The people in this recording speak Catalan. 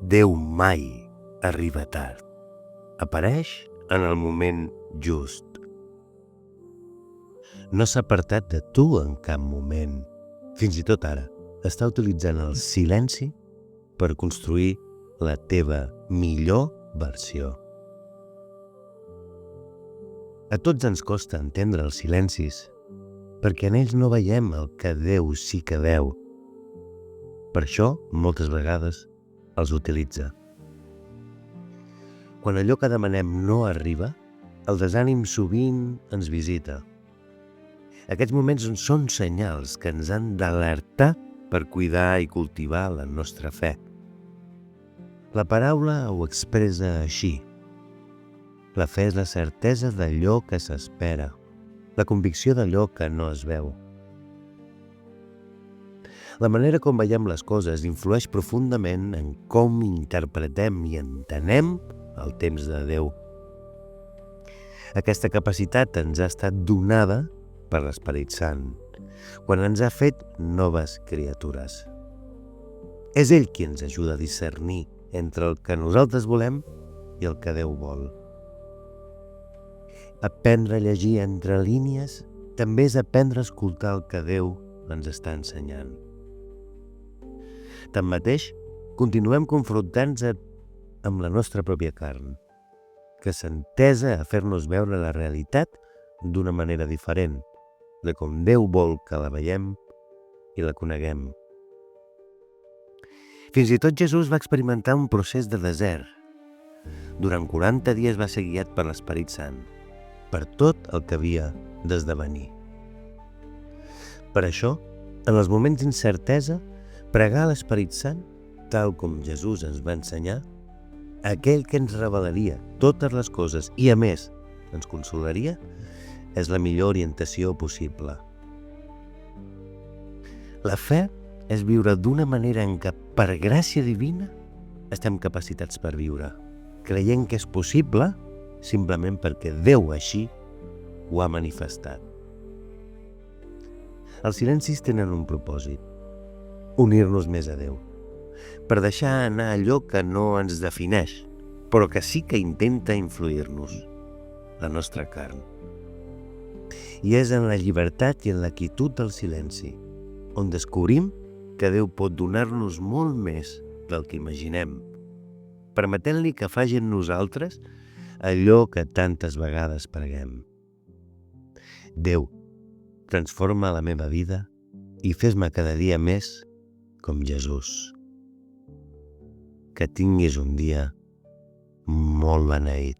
Déu mai arriba tard. Apareix en el moment just. No s'ha apartat de tu en cap moment. Fins i tot ara, està utilitzant el silenci per construir la teva millor versió. A tots ens costa entendre els silencis, perquè en ells no veiem el que Déu sí que veu. Per això, moltes vegades, els utilitza. Quan allò que demanem no arriba, el desànim sovint ens visita. Aquests moments són senyals que ens han d'alertar per cuidar i cultivar la nostra fe. La paraula ho expressa així. La fe és la certesa d'allò que s'espera, la convicció d'allò que no es veu. La manera com veiem les coses influeix profundament en com interpretem i entenem el temps de Déu. Aquesta capacitat ens ha estat donada per l'Esperit Sant, quan ens ha fet noves criatures. És ell qui ens ajuda a discernir entre el que nosaltres volem i el que Déu vol. Aprendre a llegir entre línies també és aprendre a escoltar el que Déu ens està ensenyant. Tanmateix, continuem confrontant-nos amb la nostra pròpia carn, que s'entesa a fer-nos veure la realitat d'una manera diferent, de com Déu vol que la veiem i la coneguem. Fins i tot Jesús va experimentar un procés de desert. Durant 40 dies va ser guiat per l'Esperit Sant, per tot el que havia d'esdevenir. Per això, en els moments d'incertesa, pregar a l'Esperit Sant, tal com Jesús ens va ensenyar, aquell que ens revelaria totes les coses i, a més, ens consolaria, és la millor orientació possible. La fe és viure d'una manera en què, per gràcia divina, estem capacitats per viure, creient que és possible simplement perquè Déu així ho ha manifestat. Els silencis tenen un propòsit: unir-nos més a Déu, per deixar anar allò que no ens defineix, però que sí que intenta influir-nos, la nostra carn. I és en la llibertat i en la quietud del silenci on descobrim que Déu pot donar-nos molt més del que imaginem, permetent-li que faci en nosaltres allò que tantes vegades preguem. Déu, transforma la meva vida i fes-me cada dia més com Jesús. Que tinguis un dia molt beneït.